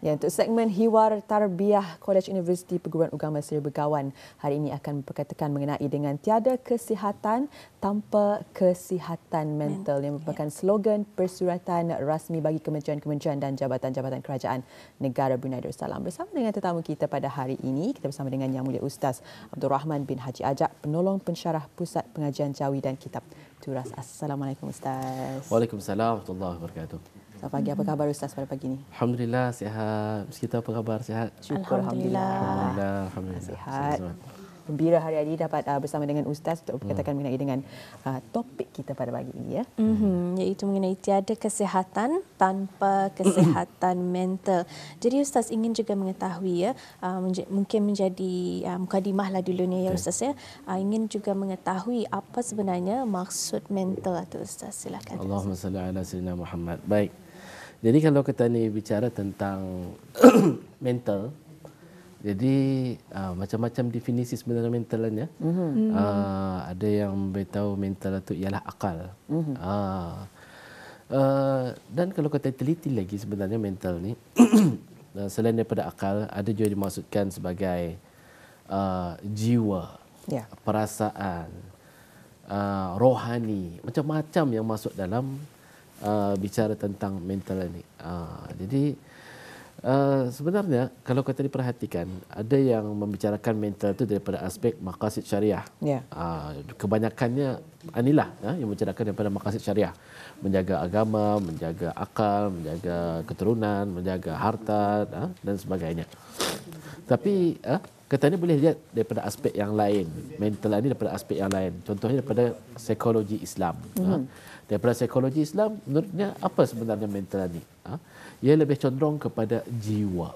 Ya, untuk segmen Hiwar Tarbiyah College Universiti Perguruan Agama Seri Begawan hari ini akan berkaitan mengenai dengan tiada kesihatan tanpa kesihatan mental yang merupakan slogan persuratan rasmi bagi kementerian-kementerian dan jabatan-jabatan kerajaan negara Brunei Darussalam. Bersama dengan tetamu kita pada hari ini, kita bersama dengan Yang Mulia Ustaz Abdul Rahman bin Haji Ajak, penolong pensyarah Pusat Pengajian Jawi dan Kitab Turas. Assalamualaikum Ustaz. Waalaikumsalam warahmatullahi wabarakatuh. Selamat pagi, apa khabar Ustaz pada pagi ini? Alhamdulillah sihat. Kita apa khabar? Sihat? Syukur Alhamdulillah. Sihat. Gembira hari ini dapat bersama dengan Ustaz untuk berkatakan mengenai dengan topik kita pada pagi ini, ya. Iaitu mengenai tiada kesihatan tanpa kesihatan mental. Jadi Ustaz ingin juga mengetahui, ya, mungkin menjadi mukadimah lah dulu ni, ya Ustaz, ya. Ingin juga mengetahui apa sebenarnya maksud mental itu, Ustaz. Silakan. Allahumma salli ala sayyidina Muhammad. Baik. Jadi kalau kita ni bicara tentang mental, jadi macam-macam definisi sebenarnya mentalnya. Ada yang beritahu mental itu ialah akal. Dan kalau kita teliti lagi sebenarnya mental ni selain daripada akal, ada juga dimaksudkan sebagai jiwa, perasaan, rohani, macam-macam yang masuk dalam bicara tentang mental ini. Jadi sebenarnya kalau kita diperhatikan, ada yang membicarakan mental itu daripada aspek maqasid syariah. Kebanyakannya inilah yang membicarakan daripada maqasid syariah, menjaga agama, menjaga akal, menjaga keturunan, menjaga harta dan sebagainya. Tapi kita ni boleh lihat daripada aspek yang lain. Mental ini daripada aspek yang lain. Contohnya daripada psikologi Islam. Daripada psikologi Islam, menurutnya apa sebenarnya mental ini? Ia lebih condong kepada jiwa,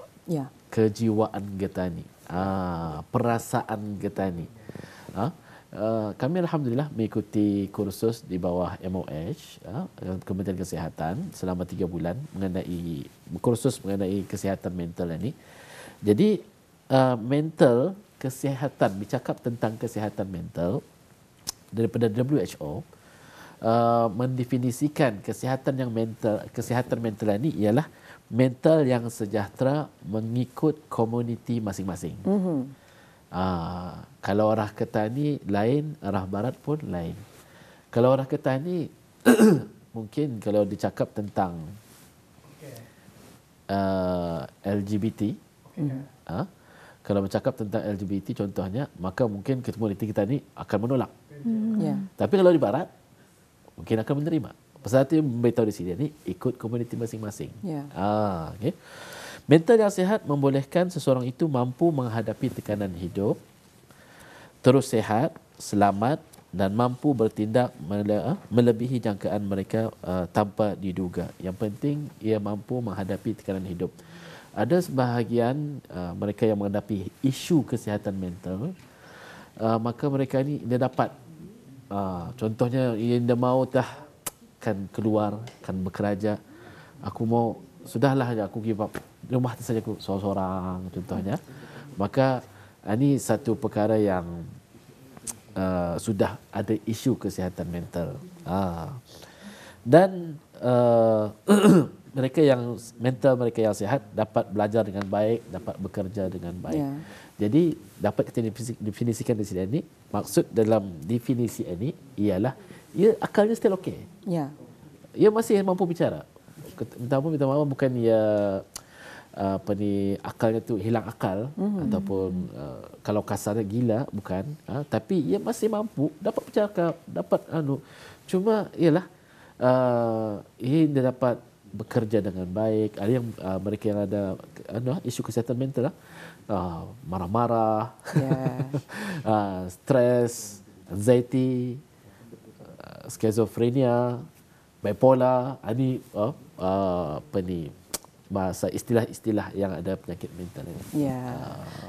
kejiwaan kita ni, perasaan kita ni. Kami alhamdulillah mengikuti kursus di bawah MOH, Kementerian Kesihatan, selama 3 bulan mengenai kursus mengenai kesihatan mental ini. Jadi mental, kesihatan, bercakap tentang kesihatan mental daripada WHO mendefinisikan kesihatan mental ini ialah mental yang sejahtera mengikut komuniti masing-masing. Kalau orang Ketani lain, arah barat pun lain. Kalau orang Ketani mungkin kalau dicakap tentang LGBT, kalau bercakap tentang LGBT contohnya, maka mungkin komuniti kita ni akan menolak. Tapi kalau di barat mungkin akan menerima. Pasal itu memberitahu di sini ni ikut komuniti masing-masing. Okay. Mental yang sihat membolehkan seseorang itu mampu menghadapi tekanan hidup, terus sihat, selamat dan mampu bertindak melebihi jangkaan mereka tanpa diduga. Yang penting ia mampu menghadapi tekanan hidup. Ada sebahagian mereka yang menghadapi isu kesihatan mental, maka mereka ni dia dapat contohnya dia mau kan keluar, kan bekerja, aku mau sudahlah aku give up, rumah tu saja aku seorang-seorang contohnya. Maka ini satu perkara yang sudah ada isu kesihatan mental. Dan mereka yang mental mereka yang sihat dapat belajar dengan baik, dapat bekerja dengan baik. Jadi dapat kita definisikan di sini ni, maksud dalam definisi ini ialah ia akalnya still okey. Ia masih mampu bicara. Minta maaf bukan ia akalnya tu hilang akal ataupun kalau kasarnya gila, bukan. Tapi ia masih mampu dapat bercakap, dapat cuma ialah ia dapat bekerja dengan baik. Ada yang mereka yang ada isu kesihatan mental marah-marah, stres, anxiety, skizofrenia, bipolar, ini bahasa istilah-istilah yang ada penyakit mental ini.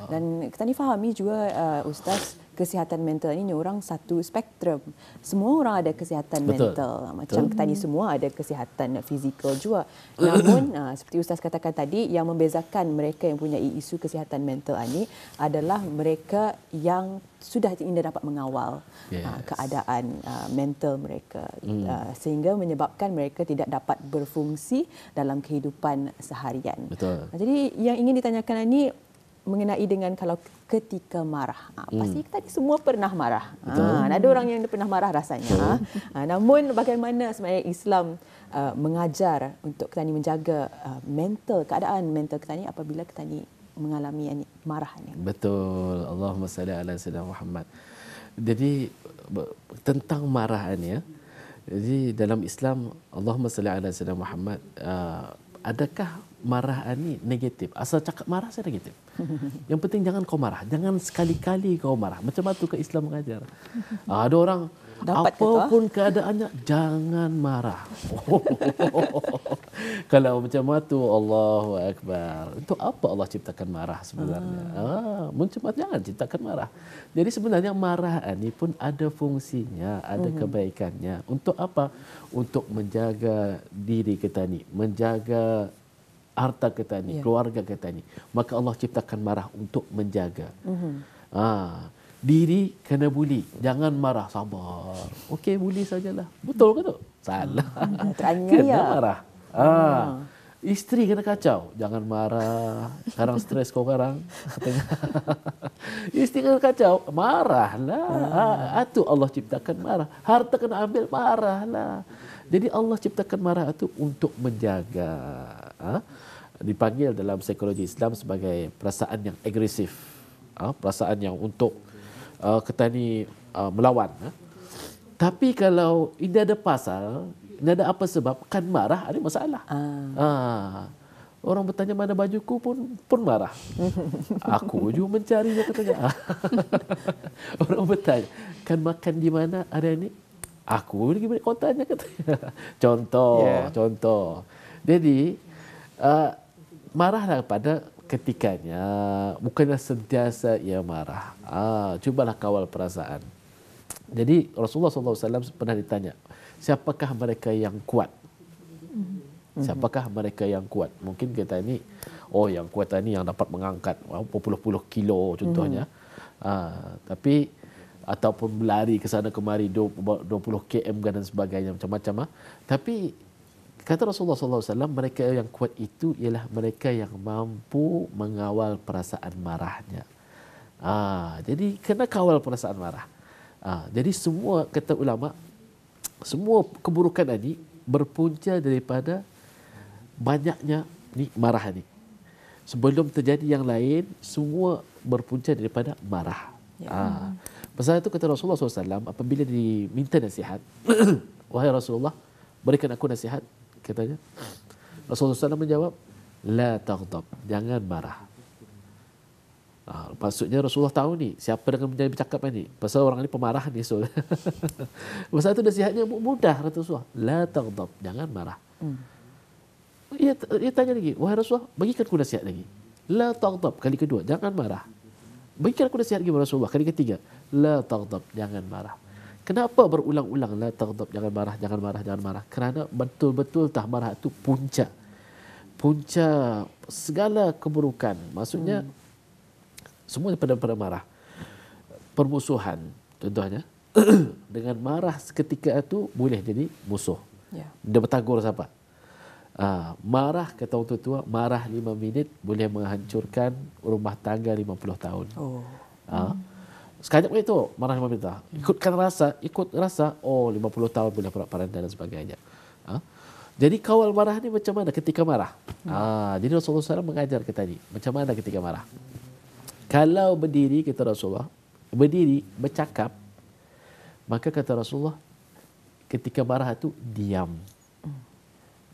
Dan kita ni fahami juga Ustaz, kesihatan mental ini orang satu spektrum. Semua orang ada kesihatan mental. Macam tadi semua ada kesihatan fizikal juga. Namun seperti Ustaz katakan tadi, yang membezakan mereka yang punya isu kesihatan mental ini adalah mereka yang sudah tidak dapat mengawal keadaan mental mereka sehingga menyebabkan mereka tidak dapat berfungsi dalam kehidupan seharian. Betul. Jadi yang ingin ditanyakan ini mengenai dengan kalau ketika marah. Pasti tadi semua pernah marah. Ada orang yang pernah marah rasanya. Namun bagaimana sebenarnya Islam mengajar untuk kita ni menjaga keadaan mental kita ni apabila kita ni mengalami marah ni. Betul. Allahumma salli ala sayyidina Muhammad. Jadi tentang marah ni jadi dalam Islam Allahumma salli ala sayyidina Muhammad, adakah marah ni negatif? Asal cakap marah saya negatif. Yang penting jangan kau marah. Jangan sekali-kali kau marah. Macam mana tu ke Islam mengajar? Ada orang dapat apapun keadaannya jangan marah. Kalau macam tu Allahu Akbar. Untuk apa Allah ciptakan marah sebenarnya? Macam mana jangan ciptakan marah. Jadi sebenarnya marah ni pun ada fungsinya, ada kebaikannya. Untuk apa? Untuk menjaga diri kita ni, menjaga harta kita ni, keluarga kita ni. Maka Allah ciptakan marah untuk menjaga. Diri kena buli, jangan marah, sabar. Okey, buli sajalah. Betul ke tu? Salah. Kena marah. Isteri kena kacau, jangan marah. Sekarang stres kau sekarang. Isteri kena kacau, marahlah. Itu Allah ciptakan marah. Harta kena ambil, marahlah. Jadi Allah ciptakan marah itu untuk menjaga. Dipanggil dalam psikologi Islam sebagai perasaan yang agresif. Perasaan yang untuk kita ni melawan. Tapi kalau ini ada pasal, ini ada apa sebab, kan marah, ada masalah. Orang bertanya mana bajuku pun marah. Aku juga mencarinya katanya. Orang bertanya, kan makan di mana hari ini? Aku lagi balik kotanya katanya. Contoh. Jadi marahlah pada ketikanya, bukanlah sentiasa ia marah. Cubalah kawal perasaan. Jadi Rasulullah SAW pernah ditanya, siapakah mereka yang kuat? Siapakah mereka yang kuat? Mungkin kita ini, yang kuat ini yang dapat mengangkat berpuluh-puluh kilo contohnya. Tapi ataupun berlari ke sana kemari 20 km dan sebagainya, macam-macam. Tapi kata Rasulullah SAW, mereka yang kuat itu ialah mereka yang mampu mengawal perasaan marahnya. Jadi kena kawal perasaan marah. Jadi semua, kata ulama, semua keburukan ini berpunca daripada banyaknya marah ini. Sebelum terjadi yang lain, semua berpunca daripada marah. Pasal itu kata Rasulullah SAW, apabila diminta nasihat, wahai Rasulullah, berikan aku nasihat, katanya. Rasulullah SAW menjawab, la taghdab, jangan marah. Maksudnya Rasulullah tahu ni siapa dengan menjadi bercakap ni. Pasal orang ni pemarah ni. Pasal itu nasihatnya mudah, Rasulullah. La taghdab, jangan marah. Ia tanya lagi, wahai Rasulullah, bagikan aku nasihat lagi. La taghdab, kali kedua, jangan marah. Bagikan aku nasihat lagi, Rasulullah, kali ketiga. La taghdab, jangan marah. Kenapa berulang-ulang la taghdab, jangan marah, jangan marah, jangan marah? Kerana betul-betul marah itu punca segala keburukan. Maksudnya semua pada marah. Permusuhan contohnya. Dengan marah seketika itu boleh jadi musuh. Dia bertagur siapa? Marah, kata orang tua, marah 5 minit boleh menghancurkan rumah tangga 50 tahun. Sekejap itu marah 5 minit. Ikut rasa 50 tahun boleh porak-poranda dan sebagainya. Jadi kawal marah ni macam mana ketika marah? Jadi Rasulullah SAW mengajar kita ni macam mana ketika marah. Kalau berdiri, kata Rasulullah, berdiri bercakap, maka kata Rasulullah, ketika marah itu diam.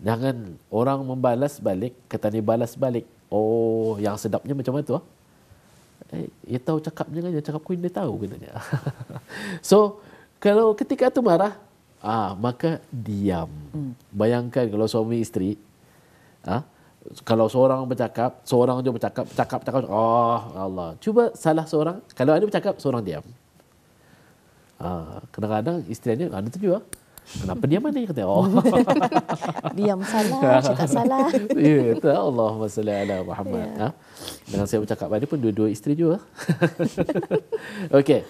Jangan orang membalas balik, kata ni balas balik. Yang sedapnya macam mana tu? Dia tahu cakapnya kan, cakap Queen dia tahu katanya. So, kalau ketika itu marah, maka diam. Bayangkan kalau suami isteri, kalau seorang bercakap, seorang je bercakap, cakap, Allah. Cuba salah seorang, kalau ada bercakap, seorang diam. Kadang-kadang isterinya ada tu juga. Kenapa diam ni? Kata, oh. Diam salah, cakap salah. Ya, betul. Allahumma salli ala Muhammad. Dengan saya bercakap tadi pun dua-dua isteri juga. Okey.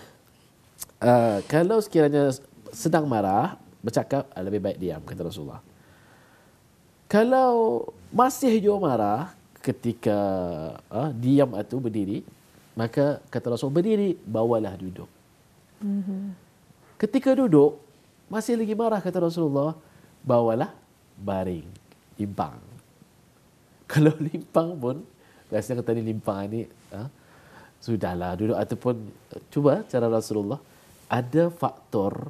Kalau sekiranya sedang marah, bercakap, lebih baik diam, kata Rasulullah. Kalau masih juga marah ketika diam atau berdiri, maka kata Rasul, berdiri, bawalah duduk. Ketika duduk, masih lagi marah, kata Rasulullah, bawalah baring, limpang. Kalau limpang pun, biasanya kata ni limpang ni, sudahlah duduk. Ataupun, cuba cara Rasulullah, ada faktor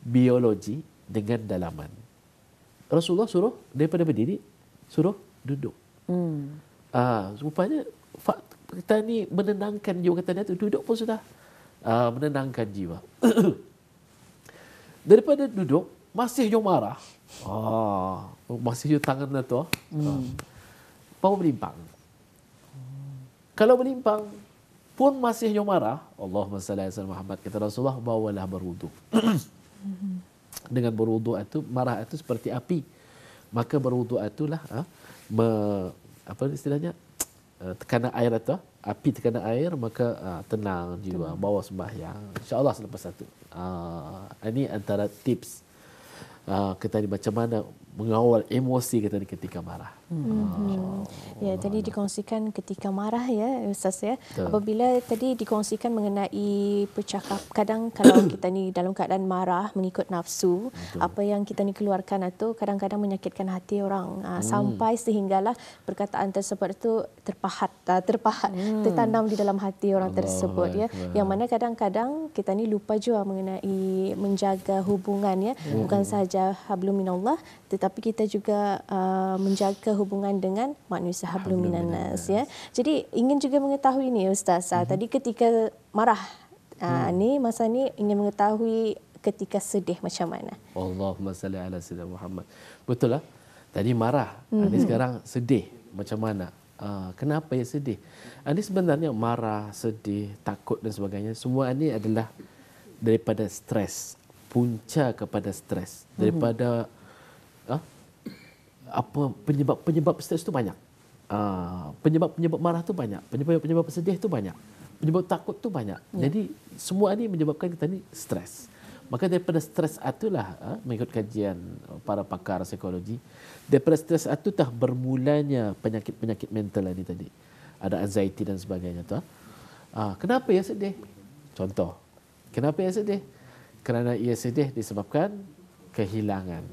biologi dengan dalaman. Rasulullah suruh daripada berdiri, suruh duduk. Rupanya, kita ni menenangkan jiwa, kata dia tu, duduk pun sudah menenangkan jiwa. Daripada duduk, masih jom marah. Masih jom tangan tu. Mau melimpang. Kalau melimpang, pun masih jom marah. Allahumma salli ala Muhammad. Kata Rasulullah, bawalah berwuduk. Dengan berwuduk itu, marah itu seperti api. Maka berwuduk itulah, apa istilahnya? Tekanan air itu. Api tekanan air, maka tenang jiwa, bawa sembahyang. InsyaAllah selepas itu. Ini antara tips kita ni macam mana mengawal emosi kita ni ketika marah. Ya, tadi dikongsikan ketika marah ya Ustaz ya. Apabila tadi dikongsikan mengenai bercakap, kadang kalau kita ni dalam keadaan marah mengikut nafsu, apa yang kita ni keluarkan itu kadang-kadang menyakitkan hati orang, sampai sehinggalah perkataan tersebut itu terpahat, tertanam di dalam hati orang tersebut ya. Yang mana kadang-kadang kita ni lupa juga mengenai menjaga hubungan ya, bukan sahaja hablum minallah, tetapi kita juga menjaga hubungan dengan manusia hablum minan nas ya. Jadi ingin juga mengetahui ni Ustaz, tadi ketika marah, ni masa ni ingin mengetahui ketika sedih macam mana. Allahumma salli ala sayyidina Muhammad. Betul lah. Tadi marah, ini sekarang sedih macam mana? Kenapa ya sedih? Ini sebenarnya marah, sedih, takut dan sebagainya, semua ini adalah daripada stres, punca kepada stres, daripada apa penyebab stres itu banyak. Penyebab marah itu banyak, penyebab sedih itu banyak, penyebab takut itu banyak. Jadi semua ini menyebabkan kita ni stres. Maka daripada stres itulah, mengikut kajian para pakar psikologi, daripada stres itu dah bermulanya penyakit-penyakit mental ini tadi. Ada anxiety dan sebagainya tu. Kenapa ia sedih? Contoh, kenapa ia sedih? Kerana ia sedih disebabkan kehilangan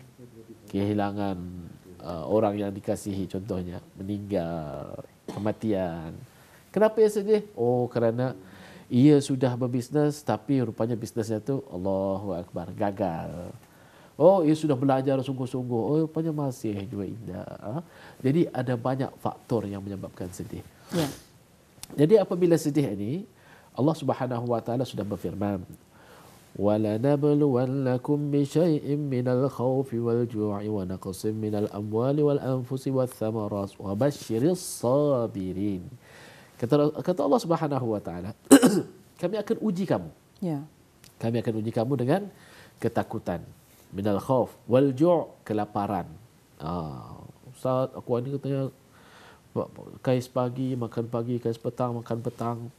orang yang dikasihi, contohnya meninggal, kematian. Kenapa ia sedih? Kerana ia sudah berbisnes tapi rupanya bisnesnya tu Allahu Akbar, gagal. Ia sudah belajar sungguh-sungguh, rupanya masih juga indah. Jadi ada banyak faktor yang menyebabkan sedih. Jadi apabila sedih ini, Allah Subhanahu wa taala sudah berfirman, وَلَنَبْلُوَنَّكُمْ بِشَيْءٍ مِّنَ الْخَوْفِ وَالْجُوعِ وَنَقْصٍ مِّنَ الْأَمْوَالِ وَالْأَنفُسِ وَالثَّمَرَاتِ وَبَشِّرِ الصَّابِرِينَ. Kata Allah Subhanahu wa taala, kami akan uji kamu. Kami akan uji kamu dengan ketakutan, minal khauf wal ju', kelaparan. Ustaz, aku ni katanya kais pagi makan pagi, kais petang makan petang.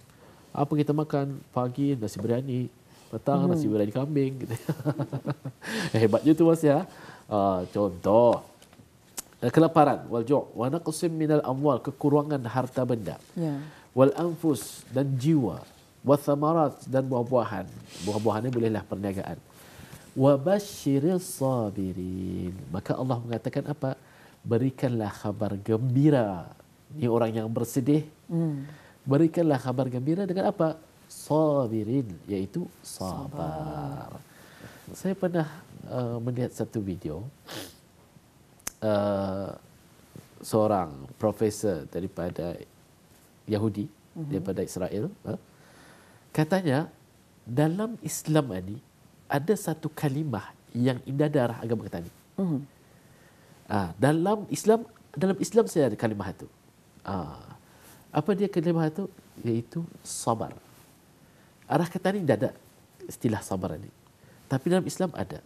Apa kita makan? Pagi nasi biryani, petang nasi biryani kambing gitu. Hebatnya tu Mas ya. Contoh kelaparan, wal ju' wa naqsim minal amwal, kekurangan harta benda. Wal anfus, dan jiwa. Wa thamarat, dan buah-buahan. Buah-buahan ini bolehlah perniagaan. Wa basyiris sabirin. Maka Allah mengatakan apa? Berikanlah kabar gembira. Ini orang yang bersedih. Berikanlah kabar gembira dengan apa? Sabirin, iaitu sabar. Saya pernah melihat satu video seorang profesor daripada Yahudi, daripada Israel, katanya dalam Islam ini ada satu kalimah yang indah darah agama kita ni. Dalam Islam saya ada kalimah itu. Apa dia kalimah itu? Iaitu sabar. Arah kata ni indah. istilah sabar ini. Tapi dalam Islam ada.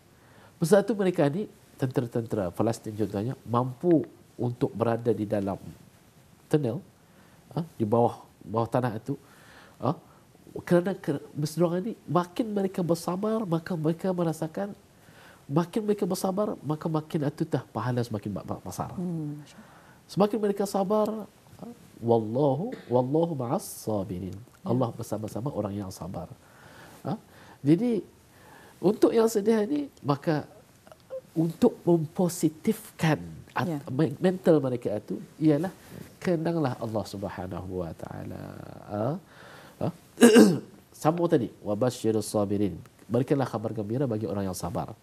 Pasal itu mereka ni, tentera-tentera Palestin contohnya, mampu untuk berada di dalam tunnel, di bawah tanah itu, kerana berseberangan ini, makin mereka bersabar, maka mereka merasakan, makin mereka bersabar, maka makin itu pahala semakin besar. Semakin mereka sabar, wallahu ma'as sabirin. Allah bersama-sama orang yang sabar. Jadi untuk yang sedih ini, maka untuk mempositifkan mental mereka itu ialah kenanglah Allah Subhanahu wa taala. Sambung tadi, wabasyirus sabirin. Berikanlah kabar gembira bagi orang yang sabar.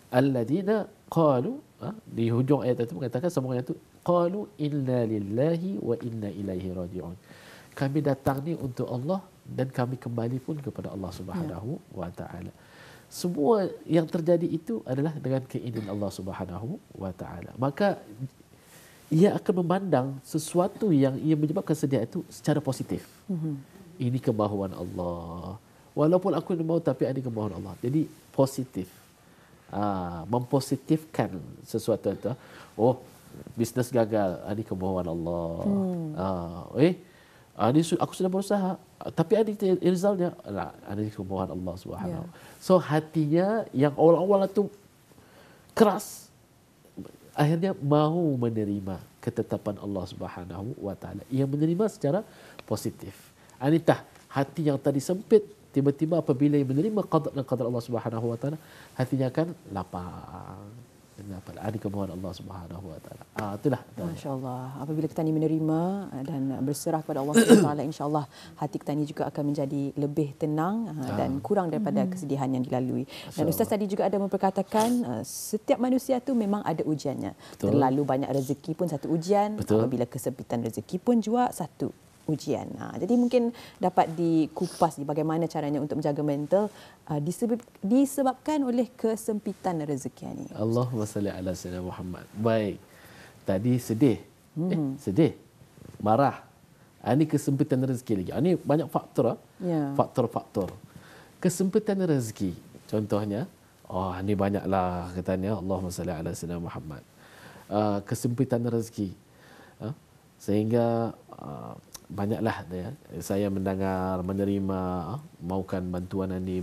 Alladzina qalu, di hujung ayat itu mengatakan sambungan itu, qalu inna lillahi wa inna ilaihi raji'un. Kami datang ni untuk Allah dan kami kembali pun kepada Allah Subhanahu wa taala. Semua yang terjadi itu adalah dengan keinginan Allah Subhanahu wa taala. Maka ia akan memandang sesuatu yang ia menyebabkan sedih itu secara positif. Ini kemahuan Allah. Walaupun aku tidak mahu, tapi ini kemahuan Allah. Jadi positif. Mempositifkan sesuatu itu. Oh, bisnes gagal, ini kemahuan Allah. Aku sudah berusaha, tapi ada resultnya. Ada kemahuan Allah Subhanahu. So hatinya yang awal-awal itu keras, akhirnya mahu menerima ketetapan Allah Subhanahu wa taala. Ia menerima secara positif. Anitah hati yang tadi sempit, tiba-tiba apabila ia menerima qada dan qadar Allah Subhanahu wa taala, hatinya akan lapang. Ada kemahuan Allah Subhanahu wa taala. Itulah. Masya-Allah. Apabila kita ni menerima dan berserah kepada Allah Subhanahu wa taala, insya-Allah hati kita ni juga akan menjadi lebih tenang dan kurang daripada kesedihan yang dilalui. Dan Ustaz tadi juga ada memperkatakan setiap manusia tu memang ada ujiannya. Betul. Terlalu banyak rezeki pun satu ujian. Betul. Apabila kesempitan rezeki pun juga satu ujian. Jadi mungkin dapat dikupas bagaimana caranya untuk menjaga mental disebabkan oleh kesempitan rezeki ini. Allahumma salli ala sayyidina Muhammad. Baik. Tadi sedih. Sedih. Marah. Ini kesempitan rezeki lagi. Ini banyak faktor. Faktor-faktor. Kesempitan rezeki. Contohnya, ini banyaklah katanya. Allahumma salli ala sayyidina Muhammad. Kesempitan rezeki. Sehingga banyaklah saya mendengar, menerima, mahukan bantuan ini,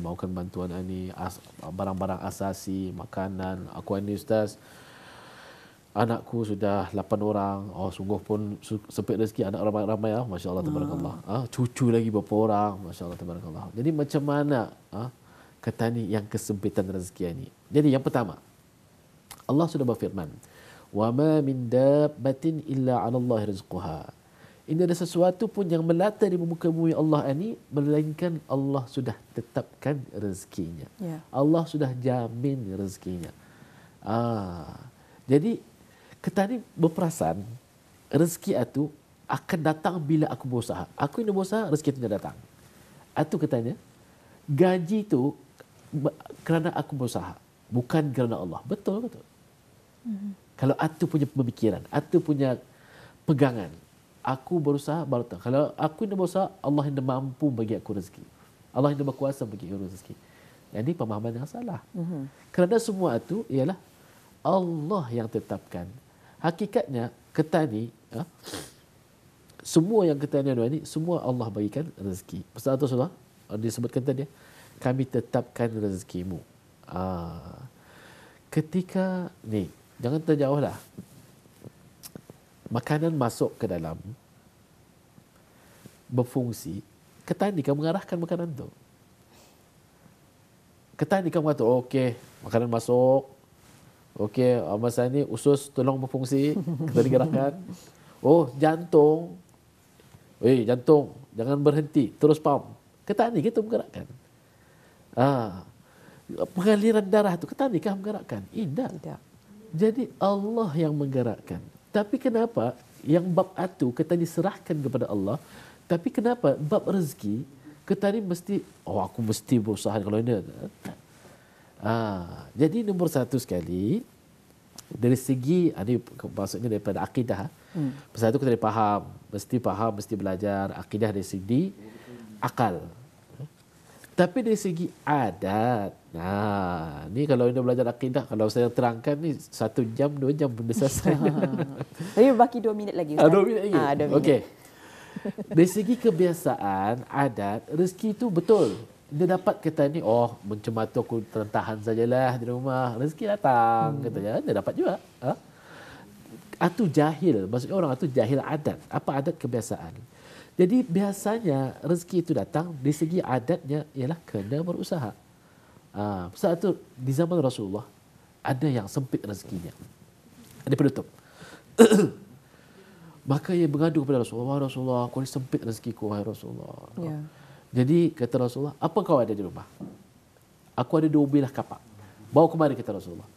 barang-barang asasi, makanan. Aku ini Ustaz, anakku sudah 8 orang. Sungguh pun sempit rezeki, anak ramai-ramai. Masya Allah, tabarakallah. Cucu lagi berapa orang. Masya Allah, tabarakallah. Jadi macam mana kata ni yang kesempitan rezeki ini? Jadi yang pertama, Allah sudah berfirman, wa ma min dabbatin illa 'ala Allah rizquha. Ini ada sesuatu pun yang melata di muka bumi Allah ini, melainkan Allah sudah tetapkan rezekinya. Allah sudah jamin rezekinya. Jadi kita ni berperasan rezeki itu akan datang bila aku berusaha. Aku ini berusaha, rezeki itu datang. Itu katanya gaji itu kerana aku berusaha, bukan kerana Allah. Betul. Kalau itu punya pemikiran, itu punya pegangan. Aku berusaha baru tahu. Kalau aku tidak berusaha, Allah yang mampu bagi aku rezeki. Allah yang berkuasa bagi aku rezeki. Jadi pemahaman yang salah. Kerana semua itu ialah Allah yang tetapkan. Hakikatnya kita ni, semua yang kita ni semua Allah bagikan rezeki. Pasal itu Rasulullah disebutkan tadi, kami tetapkan rezekimu. Ketika ni, jangan terjauhlah. Makanan masuk ke dalam, berfungsi, ketani kamu mengarahkan makanan tu. Ketani kamu kata, okey, makanan masuk, okey, masa ni usus tolong berfungsi, kita digerakkan. Jantung, jantung, jangan berhenti, terus pump. Ketani kita menggerakkan. Pengaliran darah tu, ketani kah menggerakkan? Tidak. Jadi Allah yang menggerakkan. Tapi kenapa yang bab itu kita diserahkan kepada Allah, tapi kenapa bab rezeki kita ni mesti, aku mesti berusaha kalau ini. Jadi nombor satu sekali, dari segi, ini maksudnya daripada akidah. Pasal itu kita faham, mesti belajar akidah dari segi akal. Tapi dari segi adat, ni kalau anda belajar akidah, kalau saya terangkan ni 1 jam, 2 jam benda selesai. Tapi baki 2 minit lagi, Ustaz. 2 minit lagi? 2 minit. Okey. Dari segi kebiasaan, adat, rezeki itu betul. Dia dapat kata ni, macam tu aku tertahan sajalah di rumah. Rezeki datang, katanya. Dia dapat juga. Atu jahil, maksudnya orang itu jahil adat. Apa adat kebiasaan? Jadi biasanya rezeki itu datang dari segi adatnya ialah kena berusaha. Saat itu di zaman Rasulullah ada yang sempit rezekinya, ada penutup. Maka ia mengadu kepada Rasulullah, Rasulullah, aku ni sempit rezekiku, wahai Rasulullah. Yeah. Jadi kata Rasulullah, apa kau ada di rumah? Aku ada 2 bilah kapak. Bawa kemari, kata Rasulullah.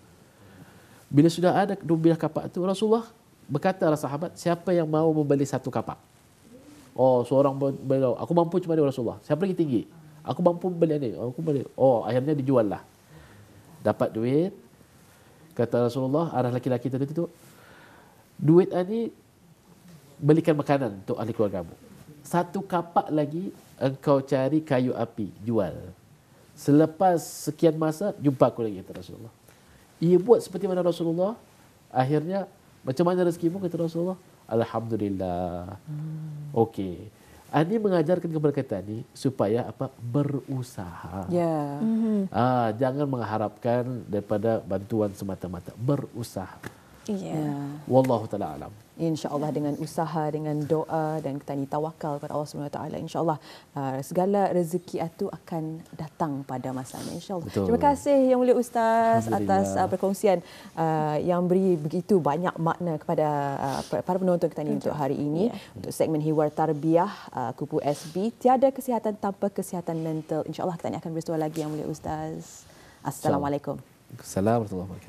Bila sudah ada 2 bilah kapak itu, Rasulullah berkata kepada sahabat, siapa yang mau membeli 1 kapak? Seorang beli, aku mampu cuma dia, Rasulullah. Siapa lagi tinggi? Aku mampu beli ni. Aku beli. Akhirnya dijual lah. Dapat duit. Kata Rasulullah, arah laki-laki tadi tu, duit ini belikan makanan untuk ahli keluargamu. 1 kapak lagi engkau cari kayu api, jual. Selepas sekian masa, jumpa aku lagi, kata Rasulullah. Ia buat seperti mana Rasulullah. Akhirnya, macam mana rezekimu, kata Rasulullah? Alhamdulillah. Okey. Ini mengajarkan kepada kita ni supaya apa? Berusaha. Ya. Jangan mengharapkan daripada bantuan semata-mata. Berusaha. Ya. Wallahu taala alam. InsyaAllah dengan usaha, dengan doa dan kita ni tawakal kepada Allah SWT, insyaAllah segala rezeki itu akan datang pada masanya, insyaAllah. Terima kasih Yang Mulia Ustaz atas perkongsian yang beri begitu banyak makna kepada para penonton kita ni untuk hari ini. Untuk segmen Hiwar Tarbiyah Kupu SB, tiada kesihatan tanpa kesihatan mental. InsyaAllah kita ni akan bersua lagi Yang Mulia Ustaz. Assalamualaikum. Assalamualaikum warahmatullahi wabarakatuh.